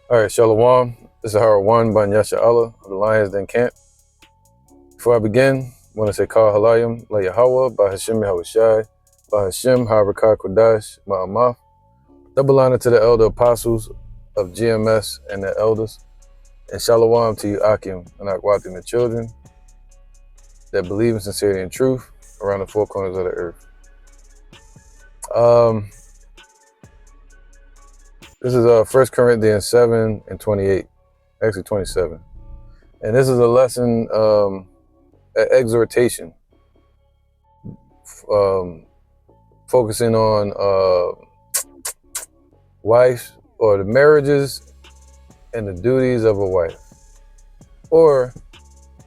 All right, Shalom. This is Howard One by Yasha Allah of the Lions Den Camp. Before I begin, I want to say Kal Halayim, La Yahweh, by Hashem Yahushai, by Hashem Harakah Kodash, Ma'amah. Double honor to the elder apostles of GMS and the elders. And Shalom to you, Akim and Akwatim, the children that believe in sincerity and truth around the four corners of the earth. This is 1 Corinthians 7 and 28, actually 27. And this is a lesson, an exhortation, focusing on wife or the marriages and the duties of a wife. Or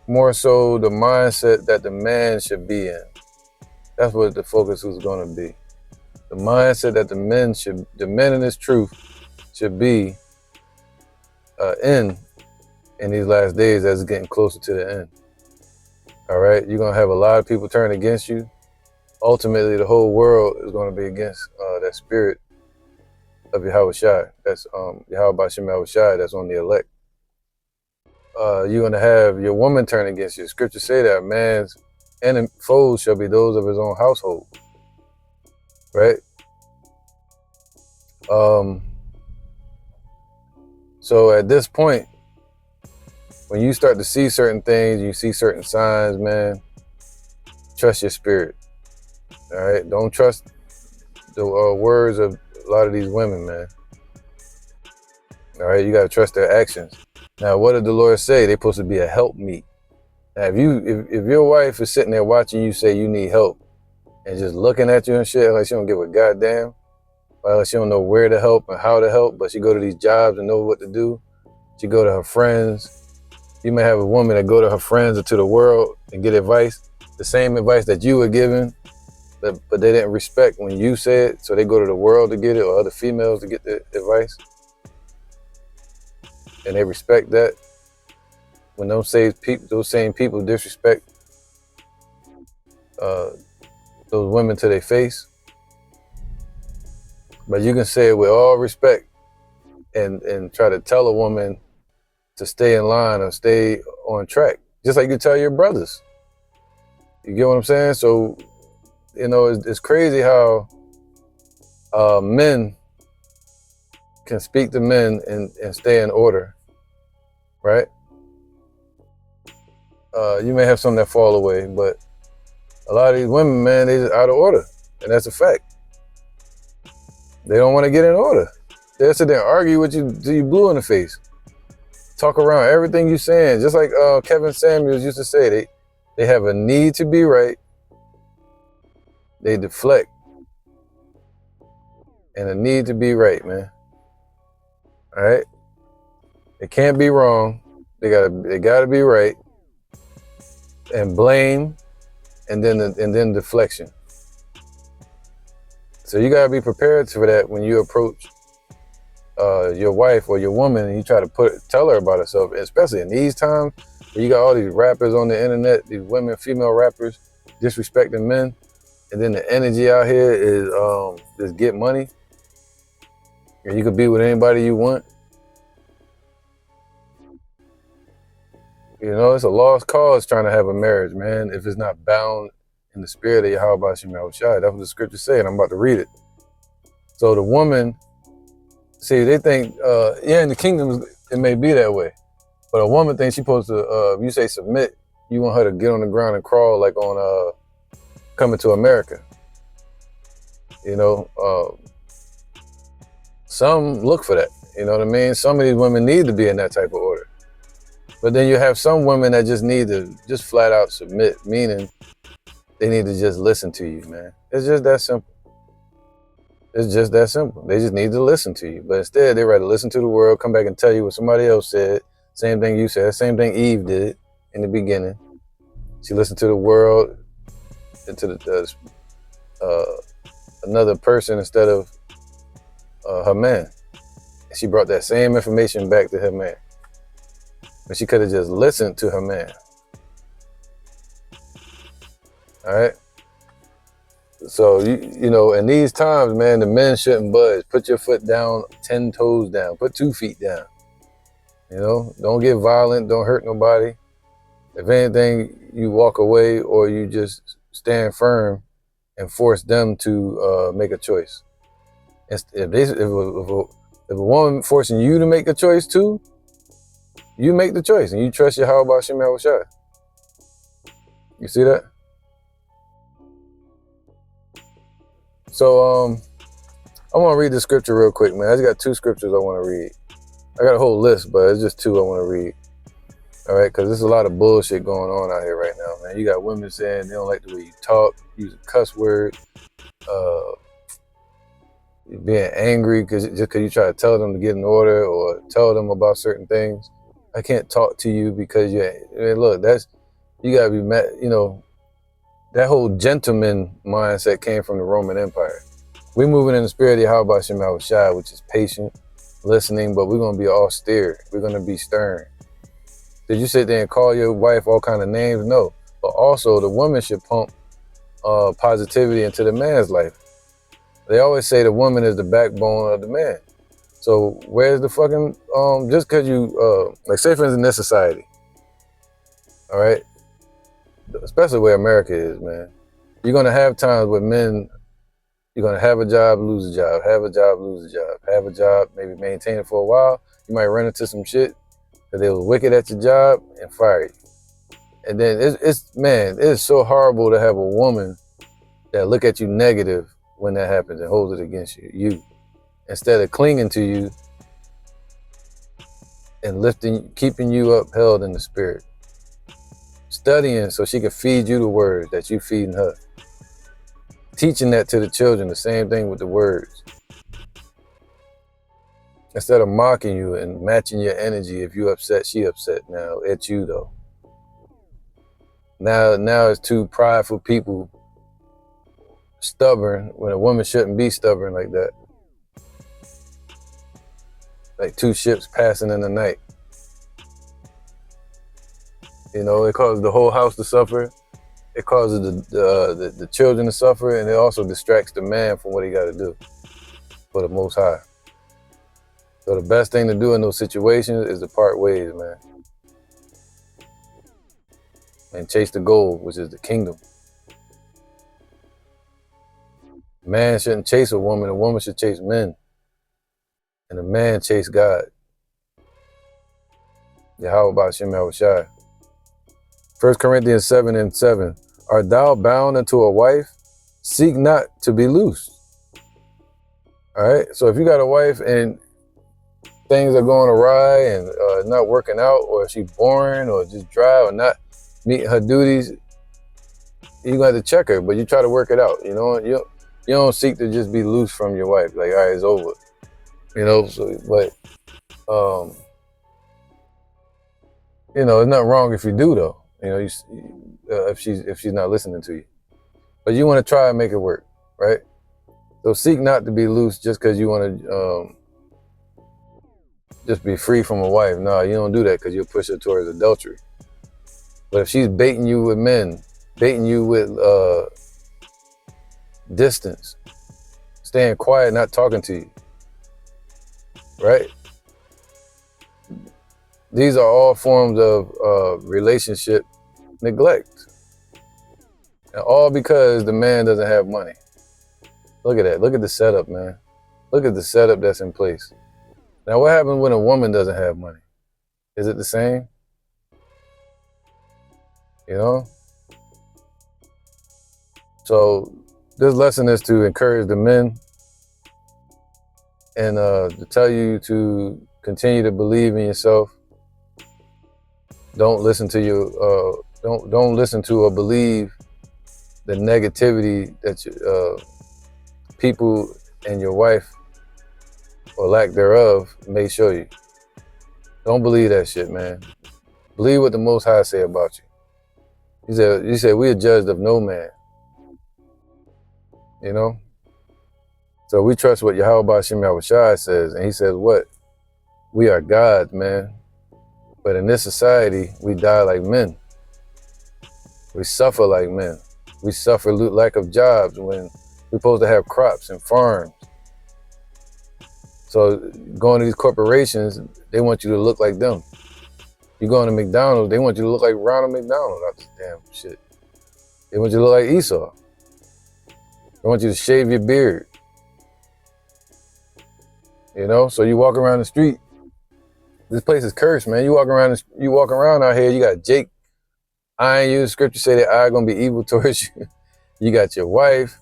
more so the mindset that the man should be in. That's what the focus was going to be. The mindset that the men in this truth should be in these last days as it's getting closer to the end. All right, you're going to have a lot of people turn against you. Ultimately, the whole world is going to be against that spirit of Yahushai. That's Yahweh Bashem Yahushai, that's on the elect. You're going to have your woman turn against you. Scriptures say that a man's foes shall be those of his own household. Right? So at this point, when you start to see certain things, you see certain signs, man, trust your spirit. All right? Don't trust the words of a lot of these women, man. All right? You got to trust their actions. Now, what did the Lord say? They're supposed to be a helpmeet. Now, if your wife is sitting there watching you say you need help and just looking at you and shit like she don't give a goddamn, well, she don't know where to help and how to help, but she go to these jobs and know what to do. She go to her friends. You may have a woman that go to her friends or to the world and get advice, the same advice that you were given, but they didn't respect when you said, so they go to the world to get it or other females to get the advice. And they respect that. When those same people disrespect those women to their face. But you can say it with all respect and try to tell a woman to stay in line or stay on track. Just like you tell your brothers. You get what I'm saying? So, you know, it's crazy how men can speak to men and stay in order, right? You may have some that fall away, but a lot of these women, man, they just out of order. And that's a fact. They don't want to get in order. They'll sit there and argue with you till you blue in the face. Talk around everything you're saying. Just like Kevin Samuels used to say, they have a need to be right. They deflect. And a need to be right, man. All right? They can't be wrong. They gotta be right. And blame, and then deflection. So you gotta be prepared for that when you approach your wife or your woman and you try to tell her about herself, especially in these times where you got all these rappers on the internet, these women, female rappers disrespecting men, and then the energy out here is just get money, and you could be with anybody you want. You know, it's a lost cause trying to have a marriage, man, if it's not bound in the spirit of Yahweh Bashem Yahushai. That's what the scriptures say, and I'm about to read it. So the woman, see, they think, in the kingdom, it may be that way. But a woman thinks she's supposed to, if you say submit, you want her to get on the ground and crawl like on Coming to America. You know, some look for that. You know what I mean? Some of these women need to be in that type of order. But then you have some women that just need to just flat out submit, meaning they need to just listen to you, man. It's just that simple. It's just that simple. They just need to listen to you. But instead, they rather listen to the world, come back and tell you what somebody else said. Same thing you said. Same thing Eve did in the beginning. She listened to the world and to another person instead of her man. And she brought that same information back to her man. But she could have just listened to her man. All right? So, you know, in these times, man, the men shouldn't budge. Put your foot down, 10 toes down. Put 2 feet down. You know, don't get violent, don't hurt nobody. If anything, you walk away or you just stand firm and force them to make a choice. If a woman forcing you to make a choice too, you make the choice and you trust your how about Shem Shai. You see that? So I want to read the scripture real quick, man. I just got 2 scriptures I want to read. I got a whole list, but it's just 2 I want to read. All right, because there's a lot of bullshit going on out here right now, man. You got women saying they don't like the way you talk, using cuss words, being angry just because you try to tell them to get in order or tell them about certain things. I can't talk to you because look, you gotta be mad. You know, that whole gentleman mindset came from the Roman Empire. We're moving in the spirit of Yahweh Shem Shai, which is patient, listening, but we're gonna be austere. We're gonna be stern. Did you sit there and call your wife all kind of names? No. But also, the woman should pump positivity into the man's life. They always say the woman is the backbone of the man. So where's the fucking, just because you, like say for instance in this society, all right, especially where America is, man, you're going to have times where men, you're going to have a job, lose a job, have a job, lose a job, have a job, maybe maintain it for a while. You might run into some shit because they was wicked at your job and fire you. And then it's so horrible to have a woman that look at you negative when that happens and holds it against you, instead of clinging to you and keeping you upheld in the spirit, studying so she can feed you the words that you feeding her, teaching that to the children, the same thing with the words, instead of mocking you and matching your energy. If you upset, she upset. Now it's you though. Now it's 2 prideful people, stubborn when a woman shouldn't be stubborn like that. Like 2 ships passing in the night. You know, it causes the whole house to suffer. It causes the children to suffer, and it also distracts the man from what he got to do for the Most High. So the best thing to do in those situations is to part ways, man, and chase the goal, which is the kingdom. Man shouldn't chase a woman should chase men. And a man chase God. Yahweh Shem Shai. 1 Corinthians 7:7. Art thou bound unto a wife? Seek not to be loosed. All right. So if you got a wife and things are going awry and not working out, or she's boring or just dry or not meeting her duties, you're going to have to check her, but you try to work it out. You know, you don't seek to just be loose from your wife. Like, all right, it's over. You know, so, but, you know, there's nothing wrong if you do though. You know, if she's not listening to you, but you want to try and make it work, right? So seek not to be loose just because you want to just be free from a wife. No, you don't do that because you'll push her towards adultery. But if she's baiting you with men, baiting you with distance, staying quiet, not talking to you, right? These are all forms of relationship neglect. And all because the man doesn't have money. Look at that. Look at the setup, man. Look at the setup that's in place. Now, what happens when a woman doesn't have money? Is it the same? You know? So this lesson is to encourage the men and to tell you to continue to believe in yourself. Don't listen to don't listen to or believe the negativity that people and your wife or lack thereof may show you. Don't believe that shit, man. Believe what the Most High say about you. He said we are judged of no man. You know? So we trust what Yahweh Shem Shai says, and he says what? We are gods, man. But in this society, we die like men. We suffer like men. We suffer lack of jobs when we're supposed to have crops and farms. So going to these corporations, they want you to look like them. You going to McDonald's, they want you to look like Ronald McDonald. Not this damn shit. They want you to look like Esau. They want you to shave your beard. You know, so you walk around the street. This place is cursed, man. You walk around out here. You got Jake eyeing you. The scripture say that eye gonna be evil towards you. You got your wife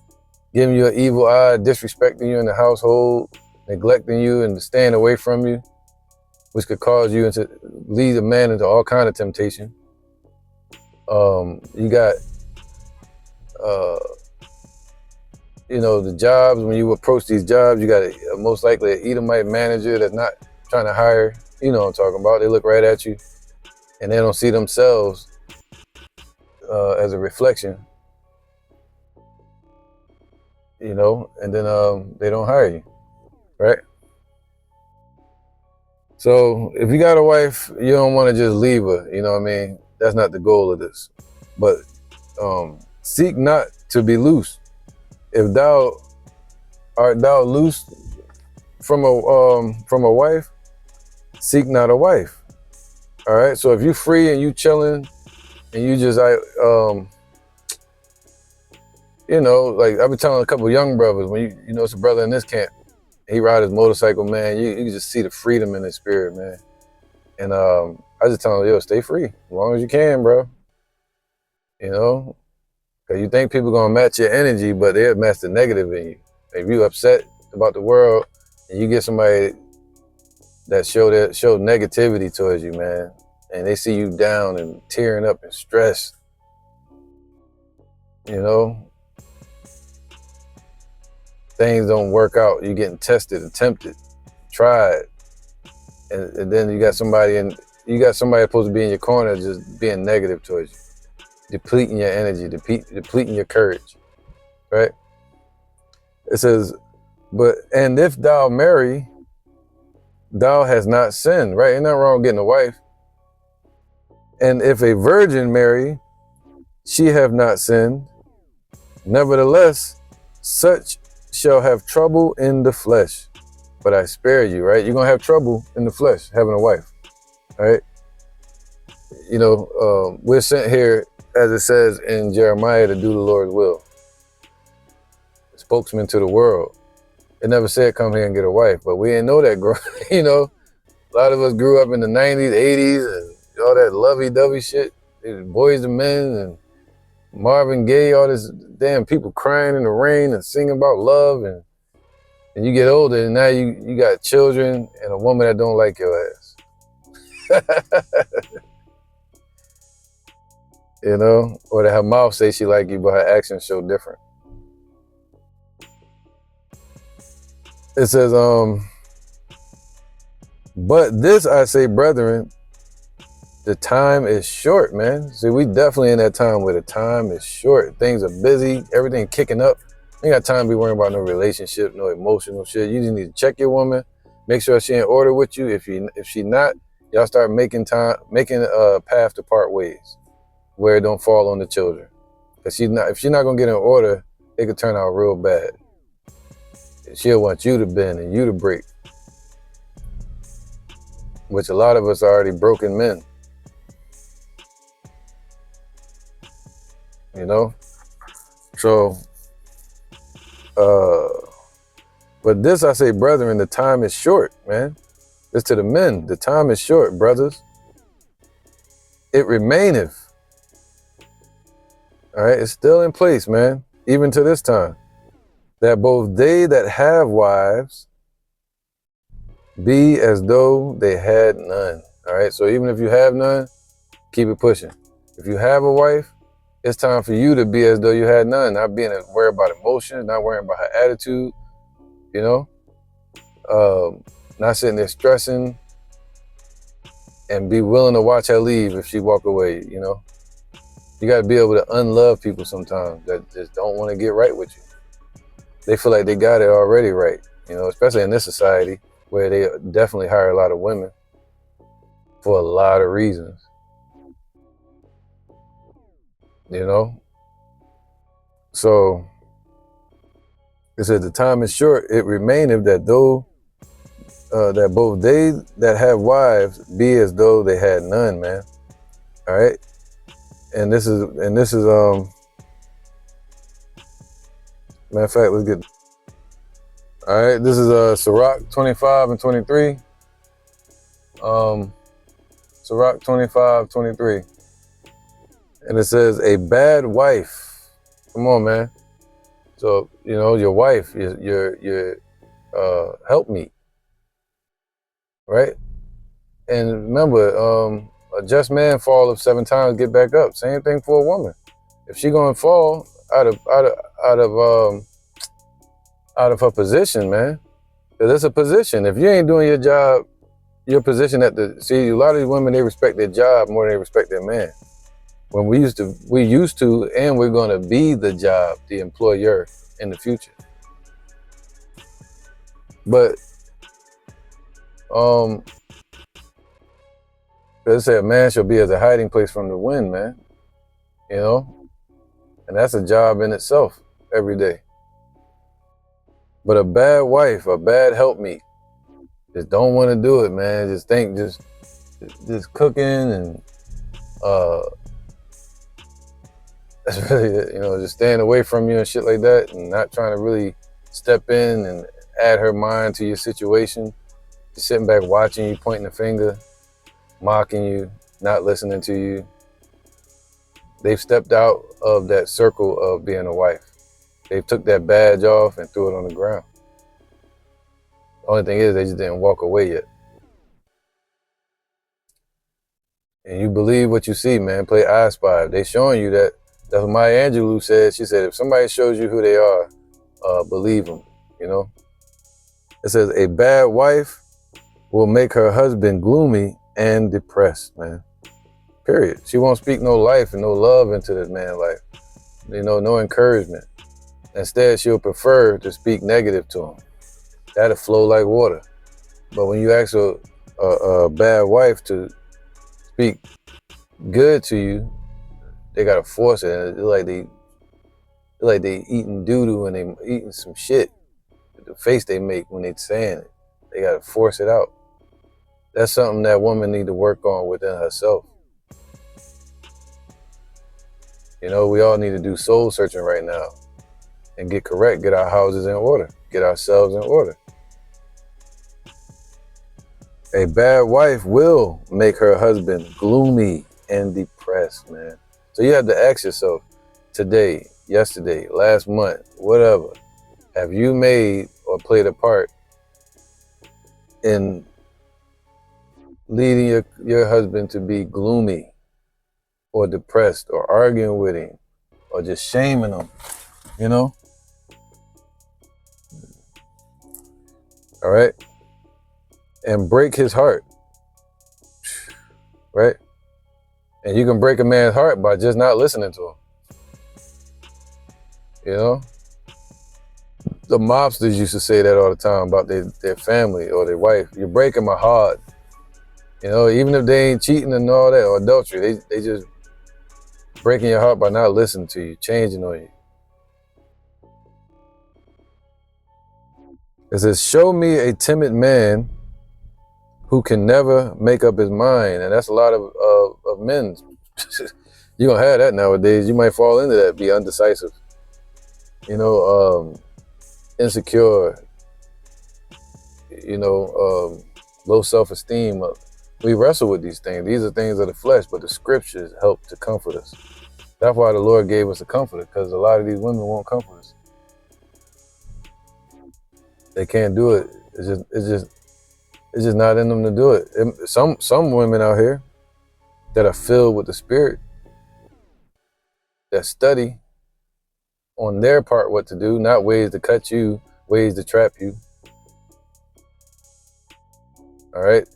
giving you an evil eye, disrespecting you in the household, neglecting you and staying away from you, which could cause you to lead a man into all kind of temptation. You got, the jobs. When you approach these jobs, you got most likely an Edomite manager that's not trying to hire. You know what I'm talking about. They look right at you, and they don't see themselves as a reflection. And then they don't hire you, right? So if you got a wife, you don't want to just leave her. You know what I mean? That's not the goal of this. But seek not to be loose. If thou art thou loose from a wife, seek not a wife. All right. So if you free and you chilling, and you just like I've been telling a couple of young brothers, when it's a brother in this camp, he ride his motorcycle, man. You can just see the freedom in his spirit, man. And I just tell him, yo, stay free as long as you can, bro. Because you think people gonna match your energy, but they'll match the negative in you. If you upset about the world and you get somebody that show negativity towards you, man, and they see you down and tearing up and stressed, things don't work out. You're getting tested, attempted, tried, and then you got somebody supposed to be in your corner just being negative towards you, depleting your energy, depleting your courage, right? It says, and if thou marry, thou hast not sinned, right? Ain't nothing wrong with getting a wife. And if a virgin marry, she have not sinned. Nevertheless, such shall have trouble in the flesh, but I spare you, right? You're going to have trouble in the flesh having a wife, right? We're sent here, as it says in Jeremiah, to do the Lord's will. Spokesman to the world. It never said come here and get a wife, but we didn't know that growing. A lot of us grew up in the 90s, 80s, and all that lovey-dovey shit. Boys and Men and Marvin Gaye, all this damn people crying in the rain and singing about love, and you get older and now you got children and a woman that don't like your ass. Or that her mouth say she like you, but her actions show different. It says, but this I say, brethren, the time is short, man. See, we definitely in that time where the time is short. Things are busy, everything kicking up. You ain't got time to be worrying about no relationship, no emotional shit. You just need to check your woman, make sure she in order with you. If she not, y'all start making a path to part ways where it don't fall on the children. Because if she's not gonna get in order, it could turn out real bad. She'll want you to bend and you to break, which a lot of us are already broken men. So, but this I say, brethren, the time is short, man. It's to the men. The time is short, brothers. It remaineth. All right, it's still in place, man, even to this time, that both they that have wives be as though they had none. All right, so even if you have none, keep it pushing. If you have a wife, it's time for you to be as though you had none, not being worried about emotions, not worrying about her attitude, not sitting there stressing, and be willing to watch her leave if she walk away, You got to be able to unlove people sometimes that just don't want to get right with you. They feel like they got it already right, especially in this society where they definitely hire a lot of women for a lot of reasons. So it says the time is short, it remaineth that though that both they that have wives be as though they had none, man. All right, and this is matter of fact, let's get. All right, this is Sirach 25 and 23. Sirach 25:23, and it says, "A bad wife." Come on, man. So your wife, your helpmeet, right? And remember, a just man falleth 7 times, get back up. Same thing for a woman. If she gonna fall out of her position, man, because it's a position. If you ain't doing your job, your position a lot of these women, they respect their job more than they respect their man. When we used to, and we're gonna be the job, the employer in the future. But they say a man shall be as a hiding place from the wind, man. And that's a job in itself every day. But a bad wife, a bad helpmeet, just don't want to do it, man. Just think, just cooking and that's really, just staying away from you and shit like that, and not trying to really step in and add her mind to your situation. Just sitting back watching you, pointing the finger, mocking you, not listening to you. They've stepped out of that circle of being a wife. They took that badge off and threw it on the ground. The only thing is they just didn't walk away yet. And you believe what you see, man. Play I Spy. They showing you that. That's what Maya Angelou said. She said, if somebody shows you who they are, believe them, It says, a bad wife will make her husband gloomy and depressed, man. Period. She won't speak no life and no love into this man's life. No encouragement. Instead, she'll prefer to speak negative to him. That'll flow like water. But when you ask a bad wife to speak good to you, they gotta force it. And it's like they eating doo-doo and they eating some shit. The face they make when they saying it, they gotta force it out. That's something that woman need to work on within herself. We all need to do soul searching right now and get correct, get our houses in order, get ourselves in order. A bad wife will make her husband gloomy and depressed, man. So you have to ask yourself, today, yesterday, last month, whatever, have you made or played a part in leading your husband to be gloomy or depressed or arguing with him or just shaming him, All right? And break his heart, right? And you can break a man's heart by just not listening to him. The mobsters used to say that all the time about their family or their wife. You're breaking my heart. Even if they ain't cheating and all that, or adultery, they just breaking your heart by not listening to you, changing on you. It says, show me a timid man who can never make up his mind. And that's a lot of men. You're going to have that nowadays. You might fall into that, be undecisive. Insecure. Low self-esteem. We wrestle with these things. These are things of the flesh, but the scriptures help to comfort us. That's why the Lord gave us a comforter, because a lot of these women won't comfort us. They can't do it. It's just not in them to do it. Some women out here that are filled with the Spirit, that study on their part what to do, not ways to cut you, ways to trap you. All right?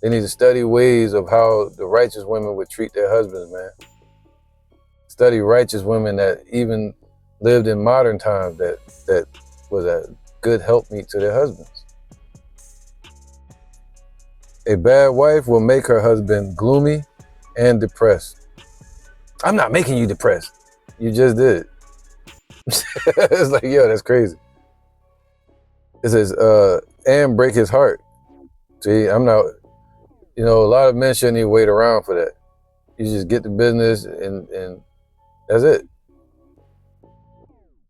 They need to study ways of how the righteous women would treat their husbands, man. Study righteous women that even lived in modern times that was a good helpmeet to their husbands. A bad wife will make her husband gloomy and depressed. I'm not making you depressed. You just did. It's like, yo, that's crazy. It says, and break his heart. See, I'm not, a lot of men shouldn't even wait around for that. You just get the business and that's it.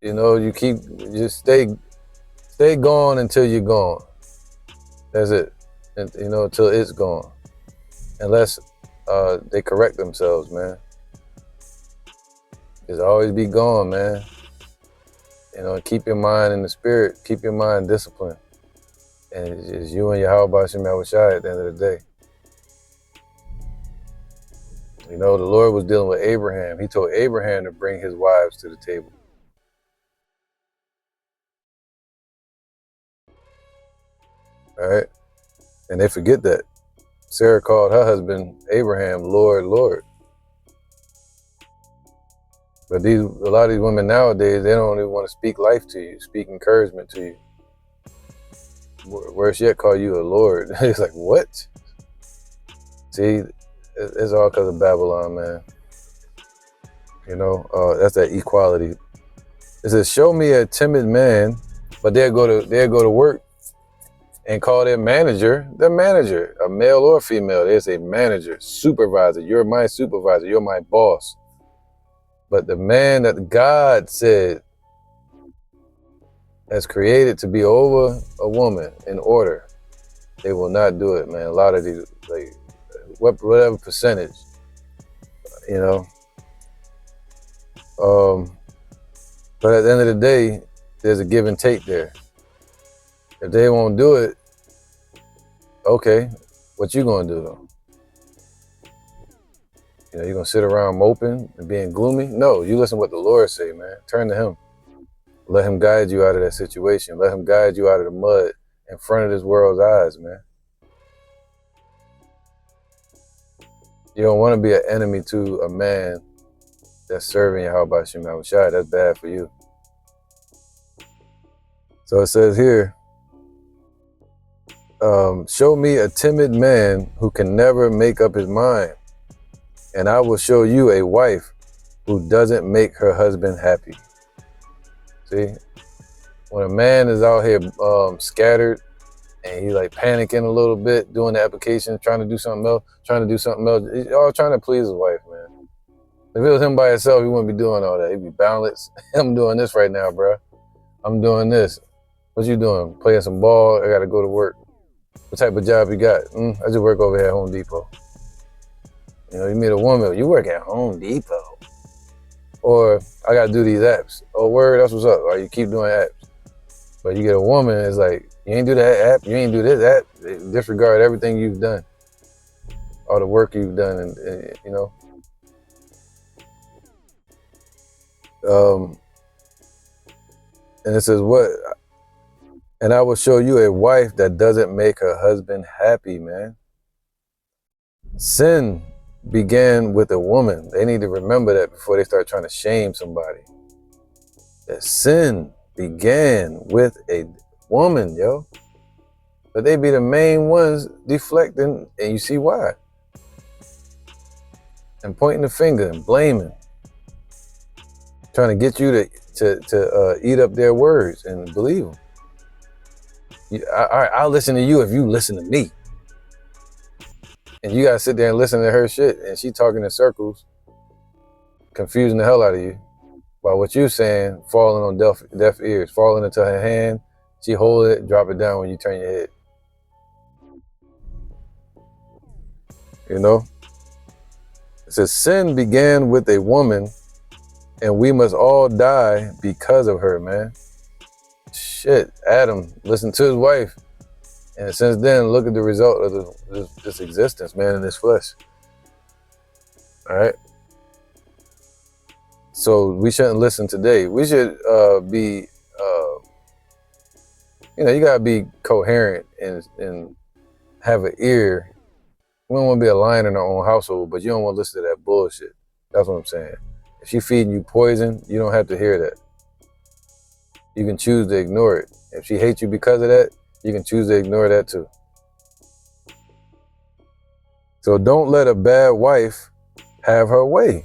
Just stay gone until you're gone. That's it. And, until it's gone. Unless they correct themselves, man. Just always be gone, man. Keep your mind in the spirit. Keep your mind disciplined. And it's just you and Yahweh Hashem Yahushai at the end of the day. The Lord was dealing with Abraham. He told Abraham to bring his wives to the table. All right? And they forget that. Sarah called her husband Abraham, Lord, Lord. But a lot of these women nowadays, they don't even want to speak life to you, speak encouragement to you. Worse yet, call you a Lord. It's like, what? See, it's all because of Babylon, man. That's that equality. It says, show me a timid man, but they'll go to work and call their manager, a male or female. They say manager, supervisor. You're my supervisor. You're my boss. But the man that God said has created to be over a woman in order, they will not do it, man. A lot of these, like, whatever percentage, But at the end of the day, there's a give and take there. If they won't do it, okay, what you gonna do though? You gonna sit around moping and being gloomy? No, you listen to what the Lord say, man. Turn to him. Let him guide you out of that situation. Let him guide you out of the mud in front of this world's eyes, man. You don't want to be an enemy to a man that's serving Yahweh Hashem Yahushai. That's bad for you. So it says here, show me a timid man who can never make up his mind, and I will show you a wife who doesn't make her husband happy. See, when a man is out here scattered and he like panicking a little bit, doing the application, trying to do something else, he's all trying to please his wife, man. If it was him by himself, he wouldn't be doing all that. He'd be balanced. I'm doing this right now, bro. I'm doing this. What you doing? Playing some ball? I gotta go to work. What type of job you got? I just work over here at Home Depot. You meet a woman, you work at Home Depot. Or I gotta do these apps. Oh, word, that's what's up. Or you keep doing apps. But you get a woman, it's like, you ain't do that app, you ain't do this app. They disregard everything you've done. All the work you've done, and and it says what? And I will show you a wife that doesn't make her husband happy, man. Sin began with a woman. They need to remember that before they start trying to shame somebody. That sin began with a woman, yo. But they be the main ones deflecting, and you see why. And pointing the finger and blaming. Trying to get you to eat up their words and believe them. I'll listen to you if you listen to me. And you gotta sit there and listen to her shit, and she talking in circles, confusing the hell out of you. While what you saying, falling on deaf ears, falling into her hand, she hold it, drop it down when you turn your head. It says, sin began with a woman, and we must all die because of her, man. Shit, Adam listened to his wife. And since then, look at the result of this existence, man, in this flesh. All right? So we shouldn't listen today. We should be, you got to be coherent and have an ear. We don't want to be a lion in our own household, but you don't want to listen to that bullshit. That's what I'm saying. If she's feeding you poison, you don't have to hear that. You can choose to ignore it. If she hates you because of that, you can choose to ignore that too. So don't let a bad wife have her way.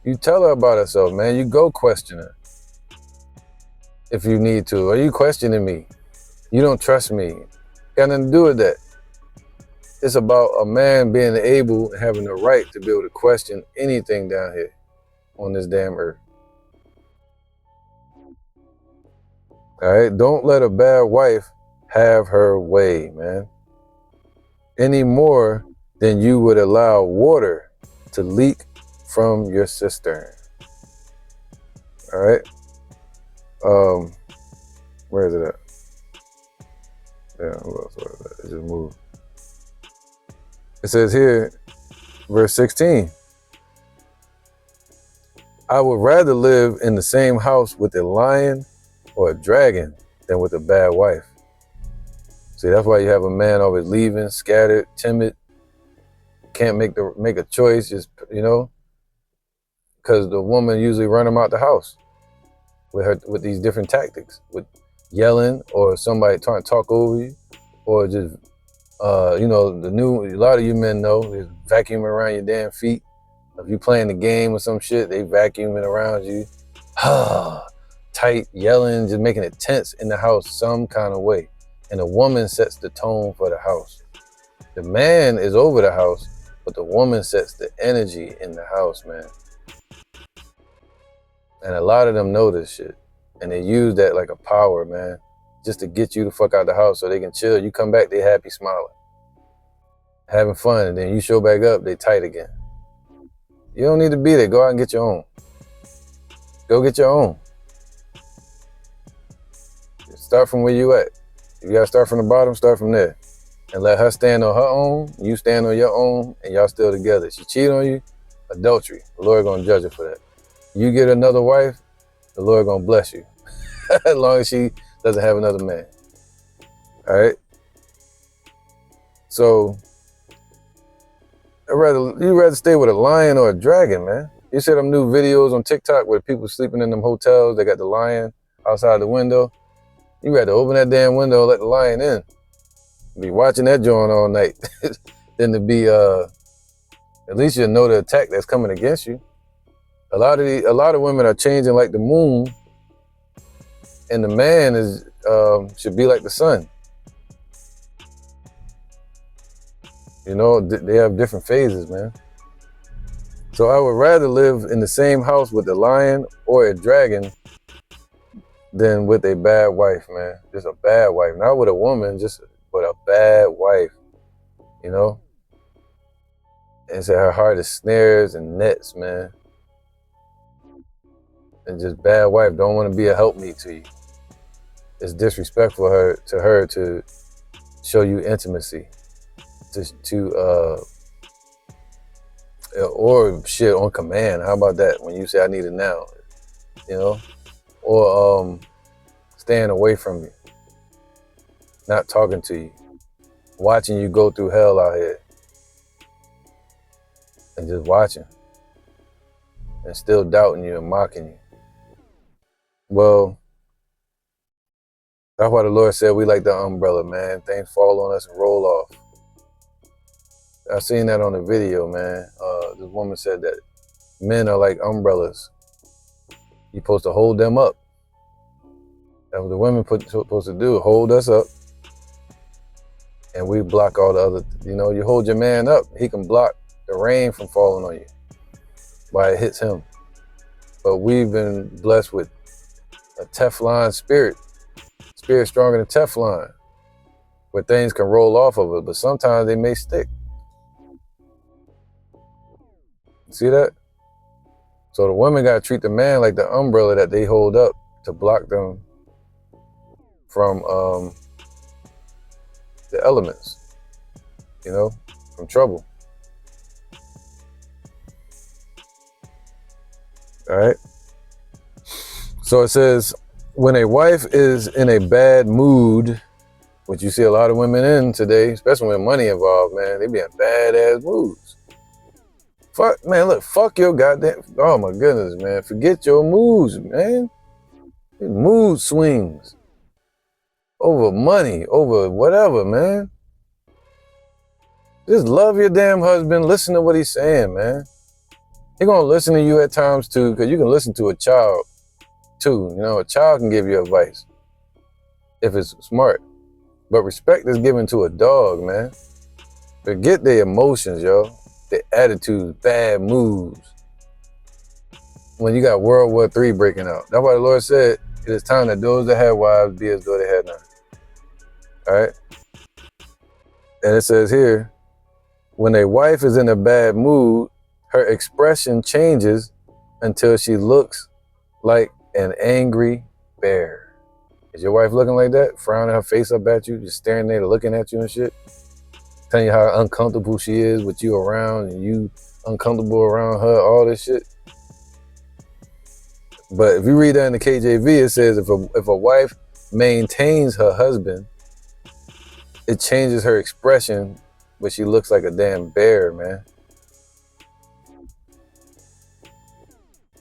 You tell her about herself, man. You go question her if you need to. Are you questioning me? You don't trust me. Got nothing to do with that. It's about a man being able, having the right to be able to question anything down here on this damn earth. All right? Don't let a bad wife have her way, man. Any more than you would allow water to leak from your cistern. All right? Where is it at? Yeah, who else was that? It just moved. It says here, verse 16, I would rather live in the same house with a lion or a dragon than with a bad wife. See, that's why you have a man always leaving, scattered, timid, can't make a choice, just, because the woman usually run him out the house with these different tactics, with yelling or somebody trying to talk over you, or just a lot of you men know is vacuuming around your damn feet. If you playing the game or some shit, they vacuuming around you, tight, yelling, just making it tense in the house some kind of way. And the woman sets the tone for the house. The man is over the house, but the woman sets the energy in the house, man. And a lot of them know this shit. And they use that like a power, man, just to get you the fuck out the house so they can chill. You come back, they happy, smiling, having fun. And then you show back up, they tight again. You don't need to be there. Go out and get your own. Go get your own. Start from where you at. You gotta start from the bottom, start from there. And let her stand on her own, you stand on your own, and y'all still together. She cheat on you, adultery. The Lord gonna judge her for that. You get another wife, the Lord gonna bless you. As long as she doesn't have another man. All right? So, you'd rather stay with a lion or a dragon, man. You see them new videos on TikTok where people sleeping in them hotels, they got the lion outside the window. You rather open that damn window and let the lion in. Be watching that joint all night than to be, at least you'll know the attack that's coming against you. A lot of women are changing like the moon, and the man should be like the sun. They have different phases, man. So I would rather live in the same house with a lion or a dragon than with a bad wife, man. Just a bad wife. Not with a woman, but a bad wife, And so her heart is snares and nets, man. And just bad wife don't want to be a helpmeet to you. It's disrespectful to her to show you intimacy, or shit on command. How about that? When you say I need it now, or staying away from you, not talking to you, watching you go through hell out here, and just watching, and still doubting you and mocking you. Well, that's why the Lord said we like the umbrella, man. Things fall on us and roll off. I seen that on the video, man. This woman said that men are like umbrellas. You're supposed to hold them up. That's what the women supposed to do, hold us up. And we block all the other, you hold your man up, he can block the rain from falling on you while it hits him. But we've been blessed with a Teflon spirit stronger than Teflon, where things can roll off of it, but sometimes they may stick. See that? So the women got to treat the man like the umbrella that they hold up to block them from the elements, from trouble. All right? So it says, when a wife is in a bad mood, which you see a lot of women in today, especially when money involved, man, they be in bad-ass moods. Fuck your goddamn, oh my goodness, man. Forget your moods, man. Mood swings. Over money, over whatever, man. Just love your damn husband. Listen to what he's saying, man. He's going to listen to you at times too, because you can listen to a child too. A child can give you advice if it's smart. But respect is given to a dog, man. Forget their emotions, yo. Their attitudes, bad moods. When you got World War III breaking out. That's why the Lord said, it is time that those that have wives be as though they had none. All right? And it says here, when a wife is in a bad mood, her expression changes until she looks like an angry bear. Is your wife looking like that? Frowning her face up at you, just staring there, looking at you and shit? Telling you how uncomfortable she is with you around and you uncomfortable around her, all this shit. But if you read that in the KJV, it says if a wife maintains her husband, it changes her expression, but she looks like a damn bear, man.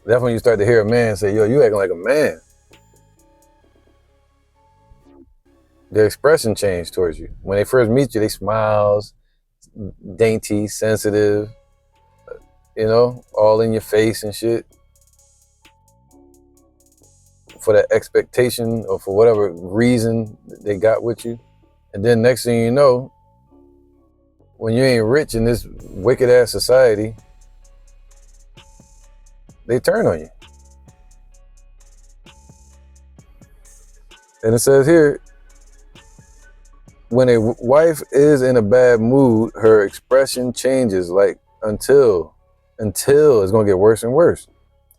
That's when you start to hear a man say, yo, you acting like a man. Their expression changed towards you. When they first meet you, they smiles, dainty, sensitive, you know, all in your face and shit. For that expectation or for whatever reason they got with you. And then next thing you know, when you ain't rich in this wicked ass society, they turn on you. And it says here, when a wife is in a bad mood, her expression changes like until it's gonna get worse and worse.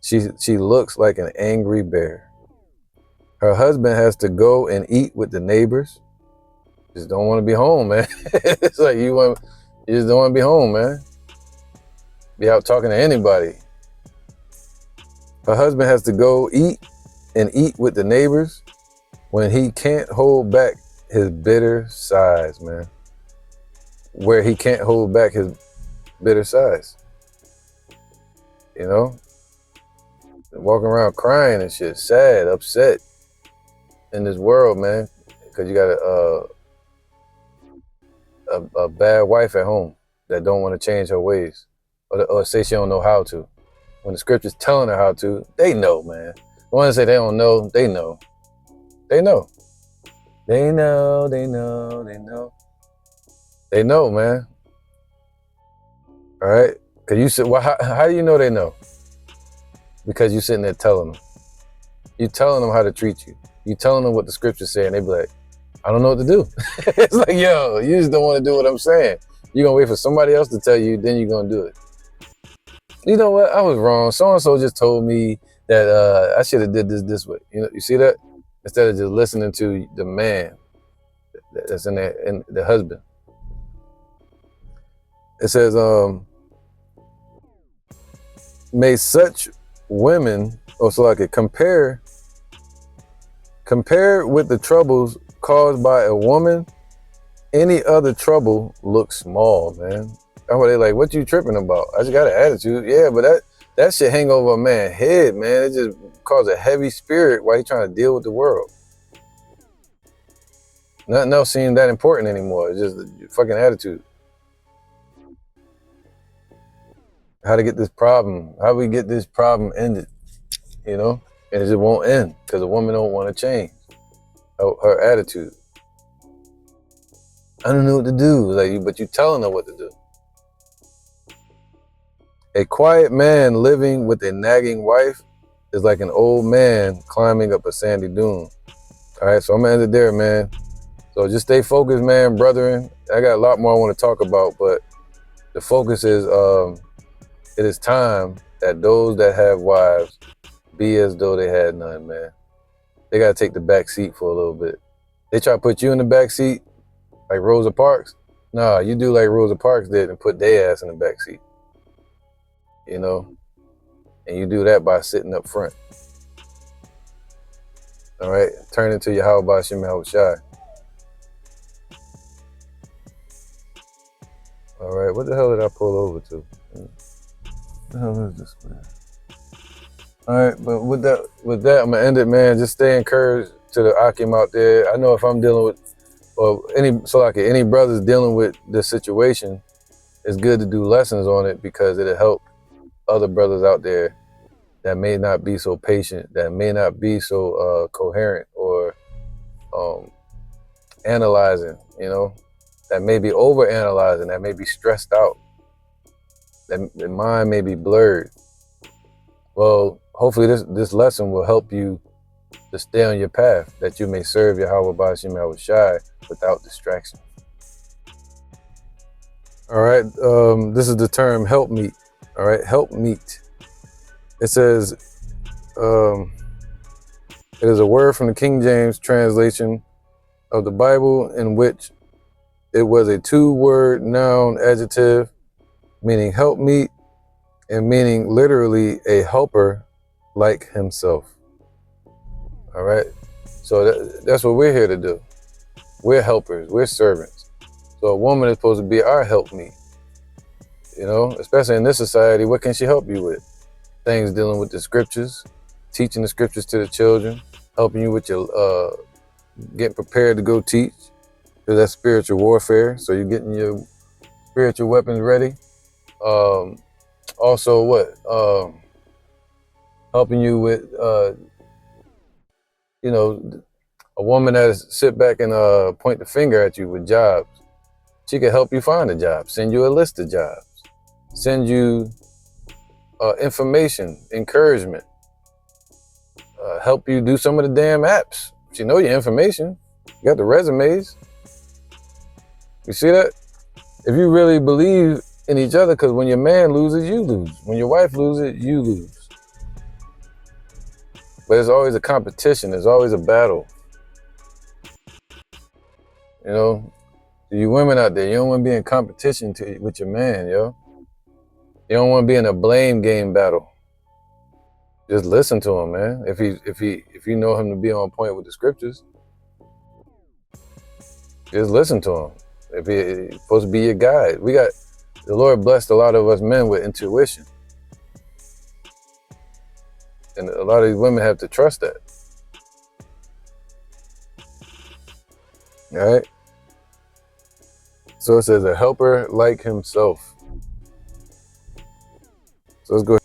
She looks like an angry bear. Her husband has to go and eat with the neighbors. Just don't want to be home, man. It's like you just don't want to be home, man. Be out talking to anybody. Her husband has to go eat with the neighbors when he can't hold back his bitter sighs, man. Where he can't hold back his bitter sighs. You know? Walking around crying and shit, sad, upset in this world, man. Because you got a bad wife at home that don't want to change her ways. Or say she don't know how to. When the scripture's telling her how to, they know, man. The ones that say they don't know, they know. They know. They know, they know, they know. They know, man. All right? Because you said, well, how do you know they know? Because you sitting there telling them. You telling them how to treat you. You telling them what the scriptures say, and they be like, I don't know what to do. It's like, yo, you just don't want to do what I'm saying. You're going to wait for somebody else to tell you, then you're going to do it. You know what? I was wrong. So-and-so just told me that I should have did this way. You know, you see that? Instead of just listening to the man that's in there, and the husband. It says, may such women, compare with the troubles caused by a woman, any other trouble looks small, man. That's why they like, what you tripping about? I just got an attitude. Yeah, but that shit hang over a man's head, man. It just causes a heavy spirit while he trying to deal with the world. Nothing else seems that important anymore. It's just a fucking attitude. How to get this problem, how we get this problem ended, you know? And it just won't end because the woman don't want to change her attitude. I don't know what to do, but you telling her what to do. A quiet man living with a nagging wife is like an old man climbing up a sandy dune. All right, so I'm gonna end it there, man. So just stay focused, man, brethren. I got a lot more I want to talk about, but the focus is it is time that those that have wives be as though they had none, man. They gotta take the back seat for a little bit. They try to put you in the back seat like Rosa Parks. Nah, you do like Rosa Parks did and put their ass in the back seat. You know? And you do that by sitting up front. All right? Turn into your how about Shimmy Shy. All right, what the hell did I pull over to? What the hell is this, man? All right, but with that, I'm gonna end it, man. Just stay encouraged to the Akim out there. I know if I'm dealing with, or any brothers dealing with this situation, it's good to do lessons on it because it'll help other brothers out there that may not be so patient, that may not be so coherent or analyzing, that may be over analyzing, that may be stressed out, that the mind may be blurred. Well, hopefully this lesson will help you to stay on your path, that you may serve Yahweh Ba'ashim Yahweh Shai without distraction. All right, this is the term help meet. All right, help meet. It says, it is a word from the King James translation of the Bible in which it was a two-word noun adjective meaning help meet and meaning literally a helper like himself. All right, so that's what we're here to do. We're helpers, we're servants. So a woman is supposed to be our helpmeet. Especially in this society, what can she help you with? Things dealing with the scriptures, teaching the scriptures to the children, helping you with your getting prepared to go teach, because that's spiritual warfare. So you're getting your spiritual weapons ready. Also, what? Helping you with, a woman that sit back and point the finger at you with jobs. She can help you find a job, send you a list of jobs, send you information, encouragement, help you do some of the damn apps. She know your information. You got the resumes. You see that? If you really believe in each other, because when your man loses, you lose. When your wife loses, you lose. But there's always a competition. There's always a battle. You women out there, you don't want to be in competition with your man, yo. You don't want to be in a blame game battle. Just listen to him, man. If you know him to be on point with the scriptures, just listen to him. If he's supposed to be your guide. The Lord blessed a lot of us men with intuition. And a lot of these women have to trust that. All right? So it says a helper like himself. So let's go.